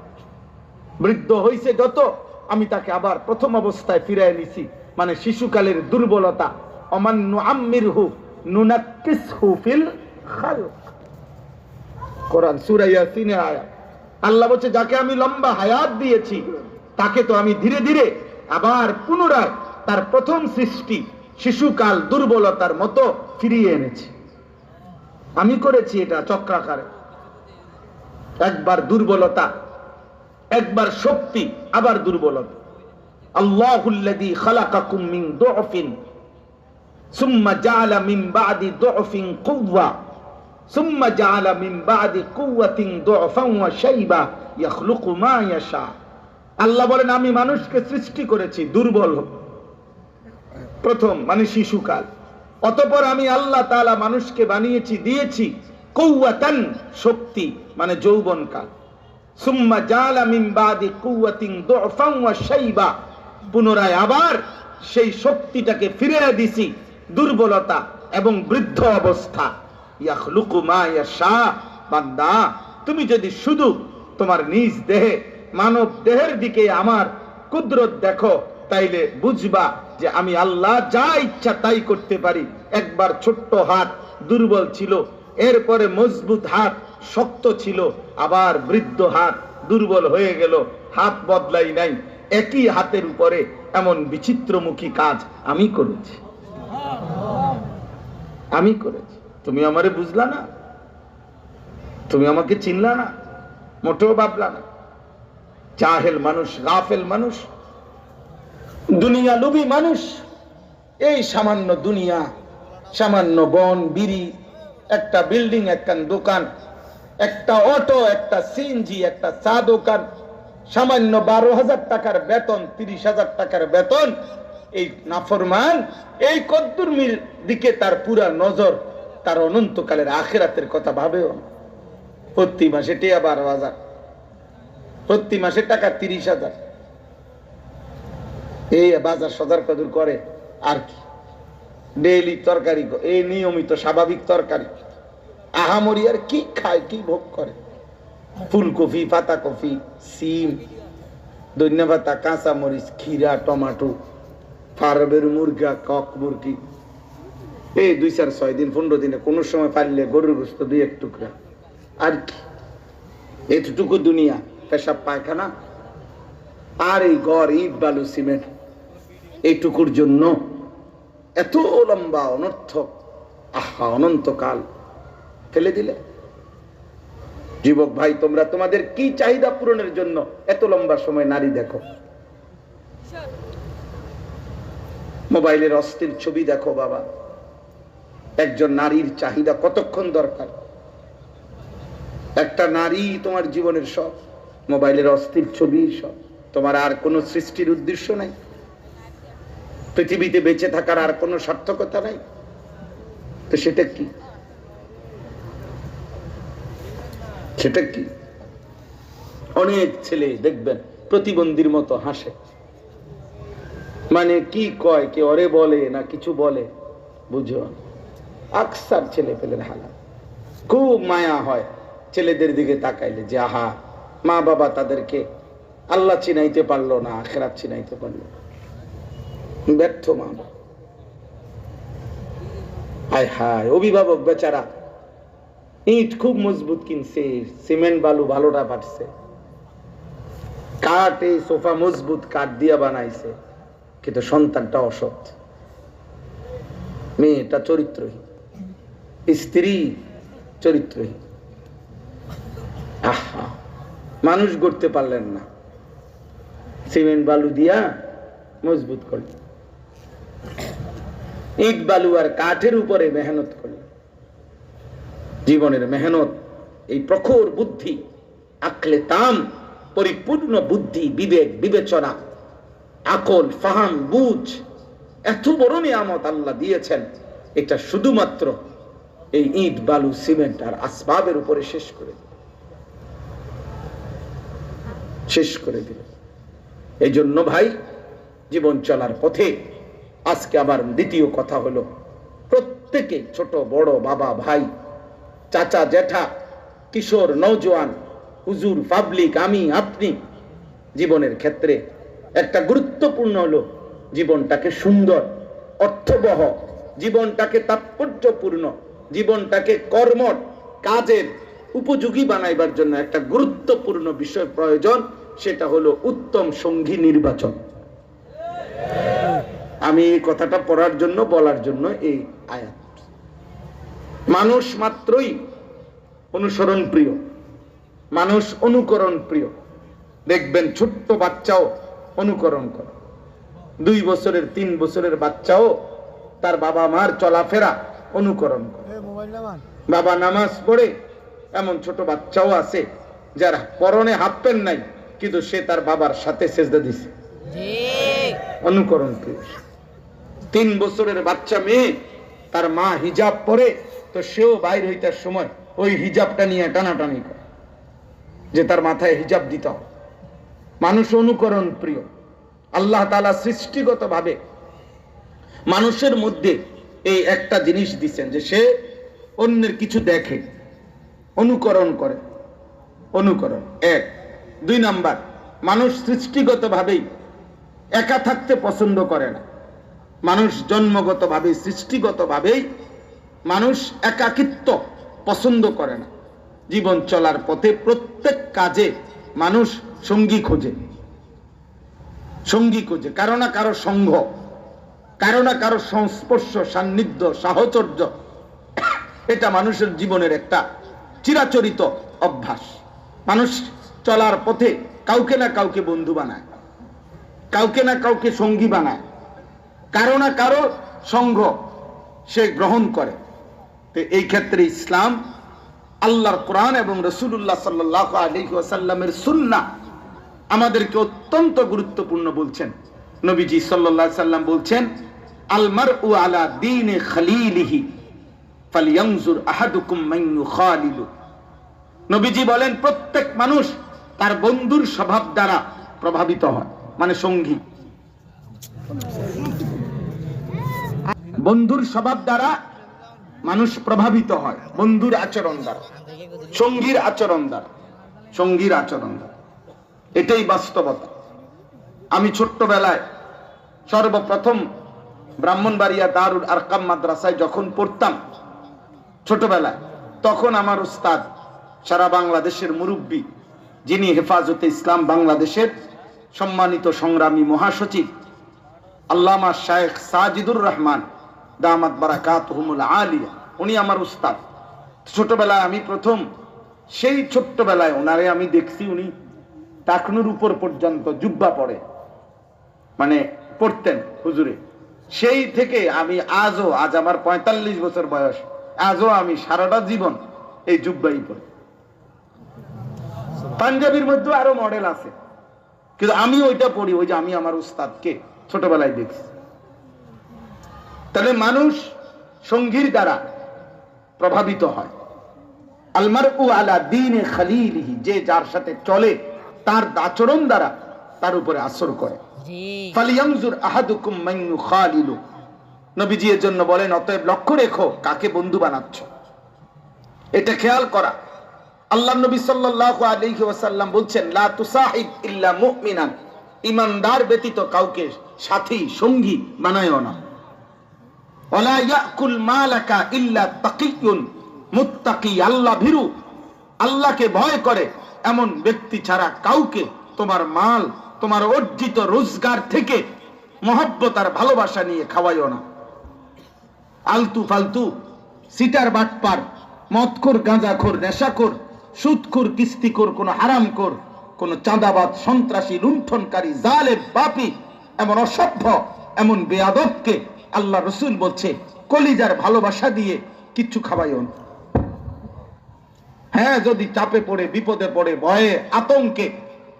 বৃদ্ধ হইছে যত আমি তাকে আবার প্রথম অবস্থায় ফিরায় নিছি, মানে শিশুকালের দুর্বলতা। অমান নুআম্মিরহু নুনাক্কিসহু ফিল খালক, কোরআন সূরা ইয়াসিনের আয়াত। আল্লাহ বলছে যাকে আমি লম্বা হায়াত দিয়েছি তাকে তো আমি ধীরে ধীরে আবার পুনরায় তার প্রথম সৃষ্টি শিশুকাল দুর্বলতার মতো ফিরিয়ে এনেছি। আমি করেছি এটা চক্রাকারে, একবার দুর্বলতা, একবার শক্তি, আবার দুর্বলতা। আল্লাহুল্লাযী খালাকাকুম মিন দুআফিন সুম্মা জাআলা মিন বা'দি দুআফিন কুওয়া সুম্মা জাআলা মিন বা'দি কুওয়াতিন দুআফান ওয়া শাইবা ইয়াখলুকু মা ইয়াশা। আল্লাহ বলেন আমি মানুষকে সৃষ্টি করেছি দুর্বল, প্রথম মানে শিশুকাল। অতঃপর আমি আল্লাহ তাআলা মানুষকে বানিয়েছি, দিয়েছি কুওয়াতান, শক্তি মানে যৌবনকাল। সুম্মা জাআলা মিন বাদি কুওয়াতিন দুআফান ওয়া শাইবা, পুনরায় আবার সেই শক্তিটাকে ফিরিয়ে দিছি দুর্বলতা এবং বৃদ্ধ অবস্থা। ইয়াখলুকু মা ইয়াশা, বান্দা তুমি যদি শুধু তোমার নিজ দেহে মানব দেহের দিকে আমার কুদরত দেখো, তাইলে বুঝবা যে আমি আল্লাহ যা ইচ্ছা তাই করতে পারি। একবার ছোট্ট হাত দুর্বল ছিল, এরপরে মজবুত হাত শক্ত ছিল, আবার বৃদ্ধ হাত দুর্বল হয়ে গেল, হাত বদলাই নাই। একই হাতের উপরে এমন বিচিত্রমুখী কাজ আমি করেছি, আমি করেছি। তুমি আমারে বুঝলা না, তুমি আমাকে চিনলা না, মোটেও ভাবলা না। জাহেল মানুষ, গাফেল মানুষ, দুনিয়া লোভী মানুষ। এই সামান্য দুনিয়া, সামান্য বন বিড়ি, একটা বিল্ডিং, একটা দোকান, একটা অটো, একটা সিএনজি, একটা চা দোকান, সামান্য 12,000 টাকার বেতন, 30,000 টাকার বেতন। এই নাফরমান এই কদ্দুরমির দিকে তার পুরা নজর, তার অনন্তকালের আখিরাতের কথা ভাবেও না। প্রতি মাসে টিয়া 12,000, প্রতি মাসে টাকা 30,000, এই বাজার সদার কদর করে আর কি। ডেইলি তরকারি, এই নিয়মিত স্বাভাবিক তরকারি, আহামরি আর কি খায়, কি ভোগ করে। ফুলকপি, পাতাকপি, সিম, ধনিয়া পাতা, কাঁচা মরিচ, খিরা, টমাটো, ফার্মের মুরগা, কক মুরগি, এই 2, 4, 6 দিন 15 দিনে কোন সময় পারলে গরুর গোস্ত 2-1 টুকরা, আর কি। এতটুকু দুনিয়া, পেশাব পায়খানা, আর এই ঘর, ইট বালু সিমেন্ট, এইটুকুর জন্য এত লম্বা অনর্থক, আহা, অনন্তকাল ফেলে দিলে। যুবক ভাই, তোমরা তোমাদের কি চাহিদা পূরণের জন্য এত লম্বা সময় নারী দেখো? মোবাইলের অস্থির ছবি দেখো বাবা। একজন নারীর চাহিদা কতক্ষণ দরকার? একটা নারী তোমার জীবনের সব, মোবাইলের অস্থির ছবি সব। তোমার আর কোনো সৃষ্টির উদ্দেশ্য নাই, পৃথিবীতে বেঁচে থাকার আর কোনো সার্থকতা নাই, তো সেটা কি? সেটা কি? অনেক ছেলে দেখবেন প্রতিবন্ধীর মতো হাসে, মানে কি কয়, কে ওরে বলে না কিছু বলে, বুঝো। আকসার ছেলে পেলের হালাত, খুব মায়া হয় ছেলেদের দিকে তাকাইলে, যে আহা, মা বাবা তাদেরকে আল্লাহ চিনাইতে পারলো না, আখিরাত চিনাইতে পারলো, ব্যর্থ মা বাবা। হায় হায়, অভিভাবক বেচারা ইট খুব মজবুত কিনছে, সিমেন্ট বালু ভালোটা পাঠছে, কাঠ, এই সোফা মজবুত কাঠ দিয়া বানাইছে, কিন্তু সন্তানটা অসৎ, মেয়েটা চরিত্রহীন, স্ত্রী চরিত্রহীন। আহা, মানুষ গড়তে পারলেন না, সিমেন্ট বালু দিয়া মজবুত করলেন, ইট বালু আর কাঠের উপরে মেহনত করলেন। জীবনের মেহনত, এই প্রখর বুদ্ধি, আকলে তাম, পরিপূর্ণ বুদ্ধি, বিবেক, বিবেচনা, আকল, ফাহাম, বুঝ, এত বড় নিয়ামত আল্লাহ দিয়েছেন, এটা শুধুমাত্র এই ইট বালু সিমেন্ট আর আসবাবের উপরে শেষ করে দিল, শেষ করে দিল। এই জন্য ভাই, জীবন চলার পথে আজকে আবার দ্বিতীয় কথা হলো, প্রত্যেকে, ছোট বড়, বাবা ভাই, চাচা জেঠা, কিশোর নওজোয়ান, হুজুর, পাবলিক, আমি আপনি, জীবনের ক্ষেত্রে একটা গুরুত্বপূর্ণ হলো জীবনটাকে সুন্দর, অর্থবহ, জীবনটাকে তাৎপর্যপূর্ণ, জীবনটাকে কর্মঠ, কাজের উপযোগী বানাইবার জন্য একটা গুরুত্বপূর্ণ বিষয় প্রয়োজন, সেটা হলো উত্তম সঙ্গী নির্বাচন। আমি এই কথাটা পড়ার জন্য, বলার জন্য এই আয়াত। মানুষ মাত্রই অনুসরণ প্রিয়, মানুষ অনুকরণ প্রিয়। দেখবেন ছোট্ট বাচ্চাও অনুকরণ করে, 2 বছরের 3 বছরের বাচ্চাও তার বাবা মার চলাফেরা অনুকরণ করে। বাবা নামাজ পড়ে, এমন ছোট বাচ্চাও আছে যার পরনে হাফ প্যান্ট নাই, কিন্তু সে তার বাবার সাথে সেজদা দিছে, অনুকরণ প্রিয়। 3 বছরের বাচ্চা মেয়ে, তার মা হিজাব পরে, তো সেও বাইর হইতার সময় ওই হিজাবটা নিয়ে টানাটানি করে যে তার মাথায় হিজাব দিতে হবে। মানুষ অনুকরণ প্রিয়। আল্লাহ তাআলা সৃষ্টিগত ভাবে মানুষের মধ্যে এই একটা জিনিস দিচ্ছেন, যে সে অন্যের কিছু দেখে, অনুকরণ করে। অনুকরণ এক। 2 নাম্বার, মানুষ সৃষ্টিগতভাবেই একা থাকতে পছন্দ করে না। মানুষ জন্মগতভাবে সৃষ্টিগতভাবেই মানুষ একাকিত্ব পছন্দ করে না। জীবন চলার পথে প্রত্যেক কাজে মানুষ সঙ্গী খোঁজে, সঙ্গী খোঁজে, কারো না কারো সঙ্গ, কারো না কারো সংস্পর্শ, সান্নিধ্য, সাহচর্য। এটা মানুষের জীবনের একটা চিরাচরিত অভ্যাস। মানুষ চলার পথে কাউকে না কাউকে বন্ধু বানায়, কাউকে না কাউকে সঙ্গী বানায়, কারো না কারো সঙ্গ সে গ্রহণ করে। তো এই ক্ষেত্রে ইসলাম, আল্লাহর কোরআন এবং রাসূলুল্লাহ সাল্লাল্লাহু আলাইহি ওয়াসাল্লামের সুন্নাহ আমাদেরকে অত্যন্ত গুরুত্বপূর্ণ বলছেন। নবীজি সাল্লাল্লাহু আলাইহি সাল্লাম বলছেন, আল মারউ আলা দীনি খলিলিহি ফালইয়ানজুর আহাদুকুম মান ইউখালিলু। নবীজি বলেন, প্রত্যেক মানুষ তার বন্ধুর স্বভাব দ্বারা প্রভাবিত হয়, মানে সঙ্গী। বন্ধুর স্বভাব দ্বারা মানুষ প্রভাবিত হয়, বন্ধুর আচরণ দ্বারা, সঙ্গীর আচরণ দ্বারা, সঙ্গীর আচরণ দ্বারা। এটাই বাস্তবতা। আমি ছোট্টবেলায় সর্বপ্রথম ব্রাহ্মণবাড়িয়া দারুল আরকাম মাদ্রাসায় যখন পড়তাম ছোটবেলায়, তখন আমার উস্তাদ, সারা বাংলাদেশের মুরব্বী, যিনি হেফাজতে ইসলাম বাংলাদেশের সম্মানিত সংগ্রামী মহাসচিব আল্লামা শায়েখ সাজিদুর রহমান দামাত বারাকাতুহুমুল আলিয়া, উনি আমার উস্তাদ। ছোটবেলায় আমি প্রথম, সেই ছোট্টবেলায় ওনারে আমি দেখছি, উনি টাকনুর উপর পর্যন্ত জুব্বা পরে, মানে পড়তেন হুজুরে। সেই থেকে আমি আজও, আজ আমার 45 বছর বয়স, আজও আমি সারাটা জীবন এই জুব্বাই পড়ি। পাঞ্জাবির মধ্যে আরো মডেল আছে, কিন্তু আমি ওইটা পড়ি, ওই যে আমি আমার উস্তাদকে ছোটবেলায় দেখছি। তাহলে মানুষ সঙ্গীর দ্বারা প্রভাবিত হয়। আল মারউ আলা দীনি খলিলিহি, যে যার সাথে চলে তার আচরণ দ্বারা তার উপরে আসর করে। ফালিয়ানজুর আহাদুকুম মান ইউখালিলু। নবীজি এর জন্য বলেন, অতএব লক্ষ্য রেখো কাকে বন্ধু বানাচ্ছ, এটা খেয়াল করা। আল্লাহ নবী সাল্লাল্লাহু আলাইহি ওয়াসাল্লাম বলছেন, লা তুসাহিব ইল্লা মুমিনান, ঈমানদার ব্যতীত কাউকে সাথী সঙ্গী বানায়ও না। ওয়ালা ইয়াকুল মালাকা ইল্লা তাকিয়ুন, মুত্তাকি, আল্লাহ ভীরু, আল্লাহকে ভয় করে এমন ব্যক্তি ছাড়া কাউকে তোমার মাল, তোমার অর্জিত রোজগার থেকে মহব্বত আর ভালোবাসা নিয়ে খাওয়াইও না। আলতু ফালতু, সিটার বাটপার, মদখোর, গাঁজাখোর, নেশাখোর, সুদখোর, কিস্তিখোর, কোন হারামখোর, কোন চাঁদাবাজ, সন্ত্রাসী, লুণ্ঠনকারী, জালেম, পাপী, এমন অসভ্য, এমন বেয়াদবকে আল্লাহ রসুল বলছে কলিজার ভালোবাসা দিয়ে কিচ্ছু খাওয়াইও না। হ্যাঁ, যদি চাপে পড়ে, বিপদে পড়ে, ভয়ে, আতঙ্কে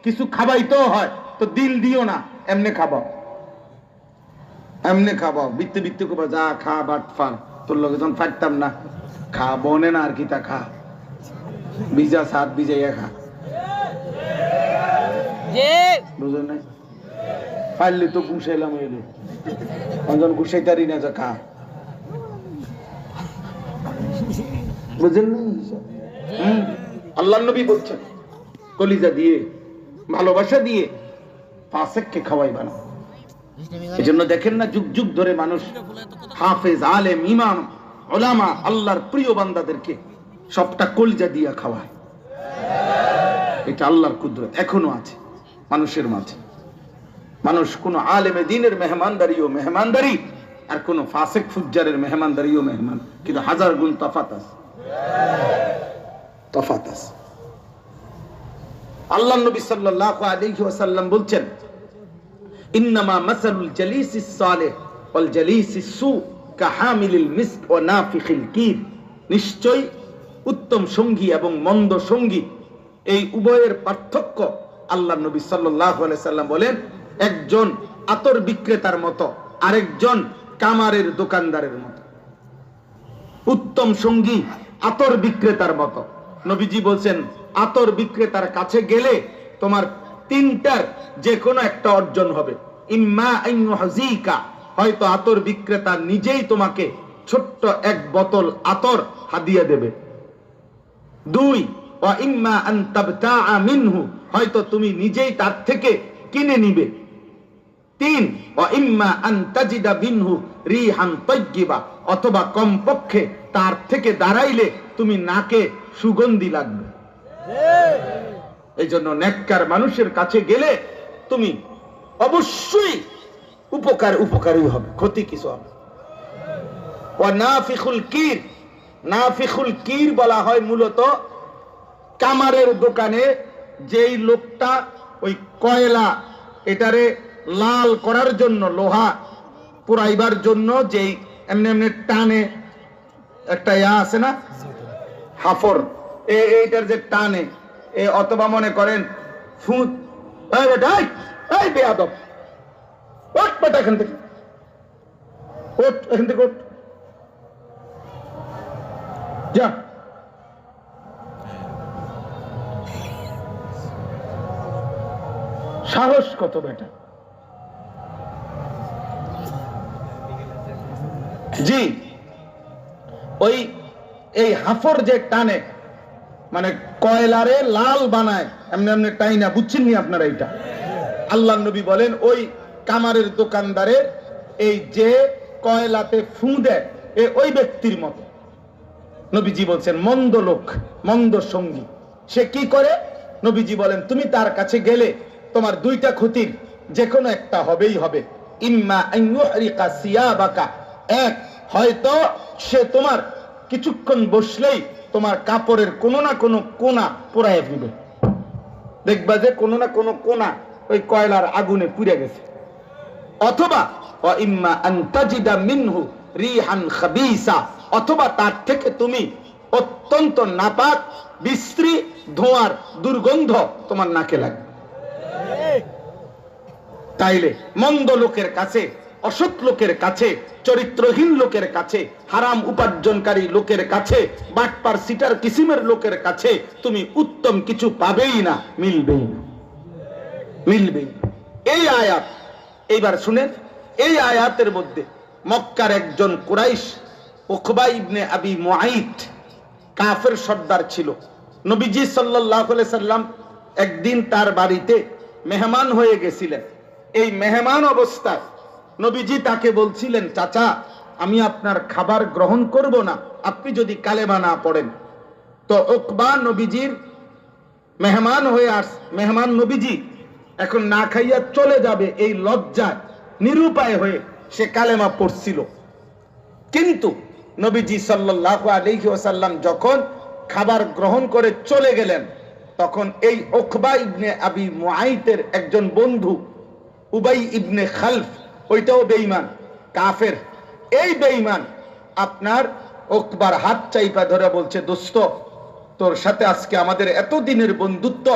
কিছু খাওয়াইতেও হয় তো দিল দিও না, এমনে খাবাও, এমনে খাবাও, বিত্তে বিত্তে করবা, যা খা বাট ফান, তোর লোক যখন ফাটতাম না, খা বনে না, আর কি তা খা, ভিজা সাত ভিজাইয়া খা, বুঝলেন না? পারলে তো গুছাইলাম, এলে যখন গুছাইতারি না, যা খা, বুঝলেন না? আল্লাহ নবী বলছেন কলিজা দিয়ে, ভালোবাসা দিয়ে ফাসেককে খাওয়াইবা না। এই জন্য দেখেন না, যুগ যুগ ধরে মানুষ হাফেজ, আলেম, ইমাম, উলামা, আল্লাহর প্রিয় বান্দাদেরকে সবটা কলিজা দিয়া খাওয়ায়। এটা আল্লাহর কুদরত এখনো আছে মানুষের মাঝে। মানুষ কোন আলেমে দ্বীনের মেহমানদারিও মেহমানদারি, আর কোন ফাসেক ফুজ্জারের মেহমানদারিও মেহমান, কিন্তু হাজার গুণ তফাত আছে, তফাত আছে। আল্লাহ নবী সাল্লাল্লাহু আলাইহি ওয়াসাল্লাম বলছেন, ইন্নামা মাসালুল জালিসিস সালেহ ওয়াল জালিসিস সু কাহামিলিল মিসক ওয়া নাফিখিল কির। নিশ্চয় উত্তম সঙ্গী এবং মন্দ সঙ্গী, এই উভয়ের পার্থক্য আল্লাহ নবী সাল্লাল্লাহু আলাইহি সাল্লাম বলেন, একজন আতর বিক্রেতার মতো, আরেকজন কামারের দোকানদারের মতো। উত্তম সঙ্গী আতর বিক্রেতার মতো। নবীজি বলছেন, আতর বিক্রেতার কাছে গেলে তোমার তিনটার যে কোনো একটা অর্জন হবে। ইম্মা আন ইউহযিকা, হয়তো আতর বিক্রেতা নিজেই তোমাকে ছোট্ট এক বোতল আতর হাদিয়া দেবে। 2, ওয়া ইম্মা আন তাবতাআ মিনহু, হয়তো তুমি নিজেই তার থেকে কিনে নিবে। 3 ওয়া ইম্মা আন তাজিদা মিনহু রিহান তাইয়্যিবা, অথবা কমপক্ষে তার থেকে দাঁড়াইলে তুমি নাকে সুগন্ধি লাগবে। এই জন্য নেককার মানুষের কাছে গেলে তুমি অবশ্যই উপকারী হবে, ক্ষতি কিছু হবে। ওয়া নাফিখুল কির, নাফিখুল কির বলা হয় মূলত কামারের দোকানে যেই লোকটা ওই কয়লা এটারে লাল করার জন্য, লোহা পুরাইবার জন্য যেই এমনি এমনি টানে, একটা আছে না হাফর, এইটার যে টানে, অথবা মনে করেন ফুট, এই বেয়াদব ওঠ বেটা এখান থেকে, ওঠ এখান থেকে, ওঠ যা। সাহস কত বেটা! জি, ওই এই হাফর যে টানে, মানে কয়লারে লাল বানায় এমনি এমনি টাইনা, বুঝছেন নি আপনারা? এইটা আল্লাহ নবী বলেন ওই কামারের দোকানদারের এই যে কয়লাতে ফু দেয় ওই ব্যক্তির মতো। নবীজি বলছেন মন্দ লোক, মন্দ সঙ্গী। সে কি করে? নবীজি বলেন তুমি তার কাছে গেলে তোমার দুইটা ক্ষতির যে কোনো একটা হবেই হবে। ইম্মা আন ইউহরিকা সিয়াবাকা, এক, হয়তো সে তোমার কিছুক্ষণ বসলেই তোমার কাপড়ের কোনো না কোনো কোনা পোড়ায় দিবে, দেখবা যে কোনো না কোনো কোনা ওই কয়লার আগুনে পুড়ে গেছে। অথবা ওয়া ইম্মা আন তাজিদা মিনহু রিহান খাবিসা, অথবা তার থেকে তুমি অত্যন্ত নাপাক বিশ্রী ধোঁয়ার দুর্গন্ধ তোমার নাকে লাগবে। তাইলে মন্দ লোকের কাছে, অসৎ লোকের কাছে, চরিত্রহীন লোকের কাছে, হারাম উপার্জনকারী লোকের কাছে, বাটপার সিটার কিসিমের লোকের কাছে তুমি উত্তম কিছু পাবেই না, মিলবেই না, মিলবেই। এই আয়াত এইবার শুনেন, এই আয়াতের মধ্যে মক্কার একজন কুরাইশ উকবা ইবনে আবি মুআইত কাফের সর্দার ছিল। নবীজি সাল্লাল্লাহু আলাইহি সাল্লাম একদিন তার বাড়িতে মেহমান হয়ে গেছিলেন। এই মেহমান অবস্থায় নবীজি তাকে বলছিলেন, চাচা আমি আপনার খাবার গ্রহণ করব না আপনি যদি কালেমা না পড়েন। তো উকবা নবীজির মেহমান হয়ে মেহমান নবীজি এখন না খাইয়া চলে যাবে এই লজ্জায় নিরুপায় হয়ে সে কালেমা পড়ছিল। কিন্তু নবীজি সাল্লাল্লাহু আলাইহি ওয়াসাল্লাম যখন খাবার গ্রহণ করে চলে গেলেন, তখন এই উকবা ইবনে আবি মুআইতের একজন বন্ধু উবাই ইবনে খালফ, ওইটাও বেঈমান কাফের, এই বেঈমান আপনার উকবার হাত চাইপা ধরে বলছে, দোস্ত তোর সাথে আজকে আমাদের এতদিনের বন্ধুত্ব,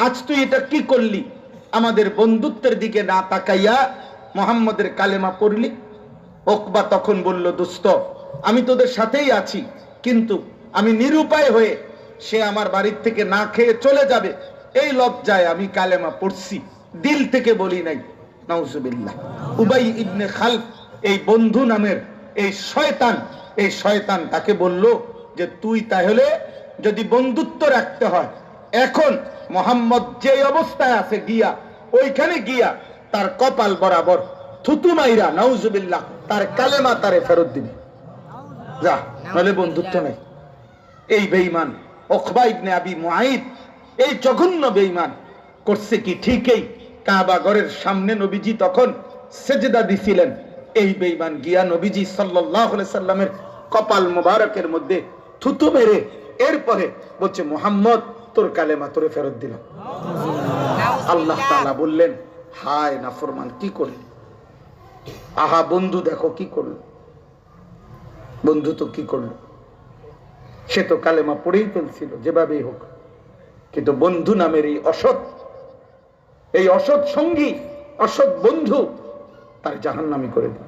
আজ তুই এটা কি করলি? আমাদের বন্ধুত্বের দিকে না তাকাইয়া মুহাম্মদের কালেমা পড়লি। উকবা তখন বলল, দোস্ত আমি তোদের সাথেই আছি, কিন্তু আমি নিরুপায় হয়ে সে আমার বাড়ির থেকে না খেয়ে চলে যাবে এই লজ্জায় আমি কালেমা পড়ছি, দিল থেকে বলি নাই। নাউজুবিল্লাহ। উবাই ইবনে খালফ এই বন্ধু নামের এই শয়তান তাকে বলল যে তুই তাহলে যদি বন্ধুত্ব রাখতে হয়, এখন মুহাম্মদ যে অবস্থায় আছে গিয়া ওইখানে গিয়া তার কপাল বরাবর থুতু মাইরা, নাউজুবিল্লাহ, তার কালেমা তারে ফেরত দিবি, যা, নাহলে বন্ধুত্ব নেই। এই বেঈমান উকবা ইবনে আবি মুআইত এই জঘন্য বেঈমান করছে কি? ঠিকই কাবা ঘরের সামনে নবীজি তখন সেজদা দিছিলেন, এই বেঈমান গিয়া নবীজি সাল্লাল্লাহু আলাইহি সাল্লামের কপাল মোবারকের মধ্যে থুতু মেরে এরপরে বলছে, মুহাম্মদ তোর কালেমা তোরে ফেরত দিলাম। আল্লাহ তাআলা বললেন, হায় নাফরমান, কি করলি? আহা বন্ধু দেখো কি করলো, বন্ধু তো কি করলো, সে তো কালেমা পড়েই ফেলছিল যেভাবেই হোক, কিন্তু বন্ধু নামের এই অসৎ সঙ্গী, অসৎ বন্ধু তার জাহান্নামী করে দিল,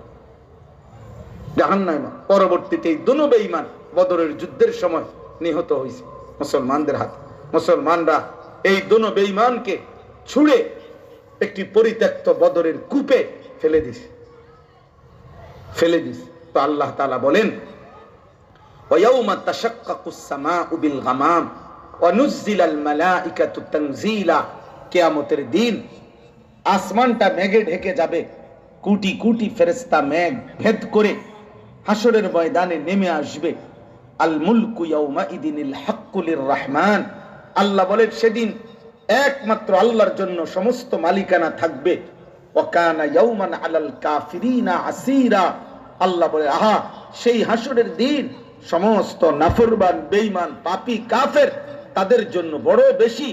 জাহান্নামে। পরবর্তীতে এই দুনো বেঈমান বদরের যুদ্ধের সময় নিহত হয়েছে মুসলমানদের হাতে। মুসলমানরা এই দুনো বেঈমানকে ছুঁড়ে একটি পরিত্যক্ত বদরের কূপে ফেলে দিস। তো আল্লাহ তাআলা বলেন, ওয়ায়াউমা তাশাক্কাকুস সামাউ বিল গামাম, ওয়া নুজ্জিলাল মালাইকাতু তানজিলা, কিয়ামতের দিন আসমানটা মেঘে ঢেকে যাবে, কোটি কোটি ফেরেশতা মেঘ ভেদ করে হাসরের ময়দানে নেমে আসবে। আল মুলকু ইয়াউমা ইদিনিল হাক্কু লিররহমান, আল্লাহ বলেন সেদিন একমাত্র আল্লাহর জন্য সমস্ত মালিকানা থাকবে। ওয়া কানা ইয়াউমান আলাল কাফিরিনা আসীরা, আল্লাহ বলে আহা সেই হাসরের দিন সমস্ত নাফরমান বেঈমান পাপী কাফের তাদের জন্য বড় বেশি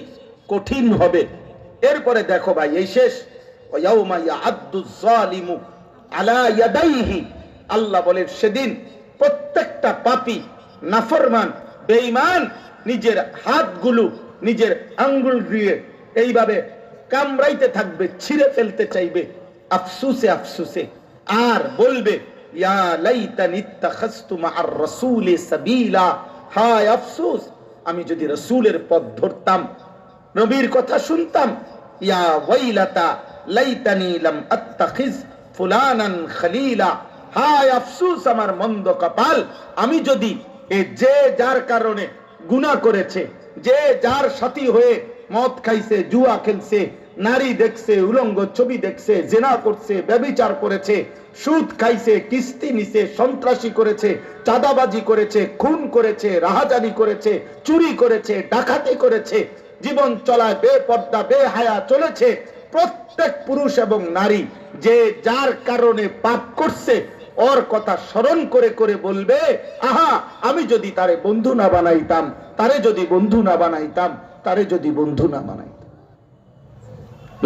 কঠিন হবে। এরপরে দেখো ভাই এই শেষ, ওয়া ইয়াউমা ইয়া'আদ্দুয যালিমু আলা ইয়াদাইহি, আল্লাহ বলেন সেদিন প্রত্যেকটা পাপী নাফরমান বেঈমান নিজের হাতগুলো নিজের আঙ্গুল দিয়ে এইভাবে কামড়াইতে থাকবে, ছিঁড়ে ফেলতে চাইবে আফসুসে আফসুসে, আর বলবে ইয়া লাইতানি ইত্তাখাযতু মা'আর রাসূলি সাবিলা, হায় আফসোস আমি যদি রাসূলের পথ ধরতাম, নবীর কথা শুনতাম। ইয়া ওয়াইলাতা লাইতানি লাম আত্তাখিজ ফুলানান খলিলা, হায় আফসোস আমার মন্দ কপাল, আমি যদি যে যার কারণে গুনাহ করেছে, যে যার সাথী হয়ে মদ খাইছে, জুয়া খেলছে, নারী দেখছে, উলঙ্গ ছবি দেখছে, জিনা করছে, ব্যভিচার করেছে, সুদ খাইছে, কিস্তি নিছে, সন্ত্রাসী করেছে, চাঁদাবাজি করেছে, খুন করেছে, রাহাজানি করেছে, চুরি করেছে, ডাকাতি করেছে, জীবন চলায় বেপর্দা বেহায়া চলেছে, প্রত্যেক পুরুষ এবং নারী যে যার কারণে পাপ করছে ওর কথা স্মরণ করে করে বলবে আহা আমি যদি তারে বন্ধু না বানাইতাম, তারে যদি বন্ধু না বানাইতাম, তারে যদি বন্ধু না বানাইতাম।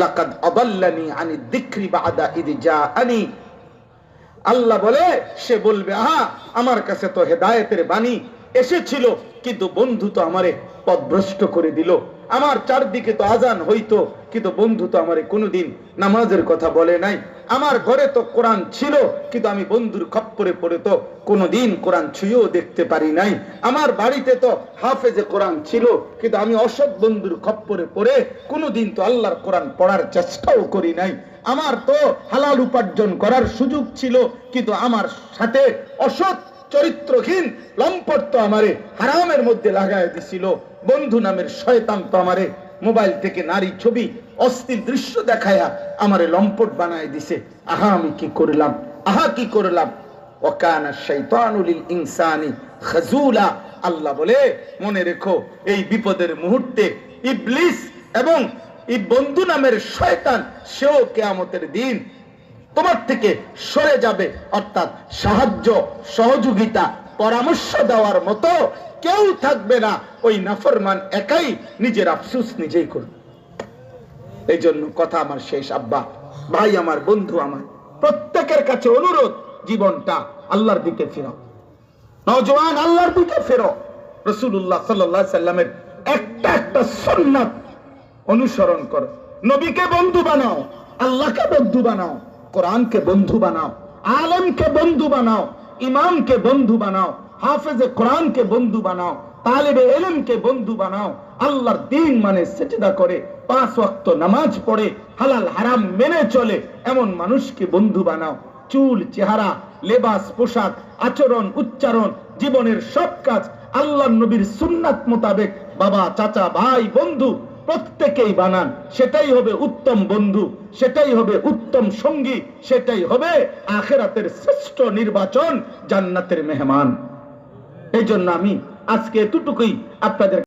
লাকাদ আদাল্লানি আনি যিকরি বাদা ইদ জাআনি, আল্লাহ বলে সে বলবে আহা আমার কাছে তো হেদায়েতের বাণী এসেছিল, কিন্তু বন্ধু তো আমারে পথভ্রষ্ট করে দিল। আমার চারদিকে তো আজান হইতো, কিন্তু বন্ধু তো আমারে কোনোদিন নামাজের কথা বলে নাই। আমার ঘরে তো কোরআন ছিল, কিন্তু আমি বন্ধুর খপ্পরে পড়ে তো কোনোদিন কোরআন ছুঁয়েও দেখতে পারি নাই। আমার বাড়িতে তো হাফেজে কোরআন ছিল, কিন্তু আমি অসৎ বন্ধুর খপ্পরে পড়ে কোনোদিন তো আল্লাহর কোরআন পড়ার চেষ্টাও করি নাই। আমার তো হালাল উপার্জন করার সুযোগ ছিল, কিন্তু আমার সাথে অসৎ চরিত্রহীন লম্পট তো আমারে হারামের মধ্যে লাগায় দিছিল। বন্ধু নামের শয়তান তো আমারে মোবাইল থেকে নারী ছবি অশ্লীল দৃশ্য দেখায়া আমারে লম্পট বানায় দিছে। আহা আমি কি করলাম, আহা কি করলাম। ওয়া কানা শাইতানু লিল ইনসানি খাজুলা, আল্লাহ বলে মনে রেখো এই বিপদের মুহূর্তে ইবলিস এবং এই বন্ধু নামের শয়তান সেও কিয়ামতের দিন তোমার থেকে সরে যাবে, অর্থাৎ সাহায্য সহযোগিতা পরামর্শ দেওয়ার মতো কেউ থাকবে না। ওই নাফরমান একাই নিজের আফসোস নিজেই করবে। এই জন্য কথা আমার শেষ, আব্বা ভাই আমার বন্ধু আমার প্রত্যেকের কাছে অনুরোধ, জীবনটা আল্লাহর দিকে ফেরাও, নওজোয়ান আল্লাহর দিকে ফেরো। রাসূলুল্লাহ সাল্লাল্লাহু আলাইহি সাল্লামের একটা একটা সুন্নাত অনুসরণ করো, নবীকে বন্ধু বানাও, আল্লাহকে বন্ধু বানাও, কোরআনকে বন্ধু বানাও, আলেমকে বন্ধু বানাও, ইমামকে বন্ধু বানাও, হাফেজে কোরআনকে বন্ধু বানাও, তালিবে ইলমকে বন্ধু বানাও, আল্লাহর দ্বীন মানে সিজদা করে 5 ওয়াক্ত নামাজ পড়ে হালাল হারাম মেনে চলে এমন মানুষকে বন্ধু বানাও। চুল চেহারা লেবাস পোশাক আচরণ উচ্চারণ জীবনের সব কাজ আল্লাহর নবীর সুন্নাত মোতাবেক বাবা চাচা ভাই বন্ধু প্রত্যেকেই বানান, সেটাই হবে উত্তম বন্ধু, সেটাই হবে উত্তম সঙ্গী, সেটাই হবে আখিরাতের শ্রেষ্ঠ নির্বাচন, জান্নাতের মেহমান। এই জন্য আমি আজকে এতটুকুই আপনাদের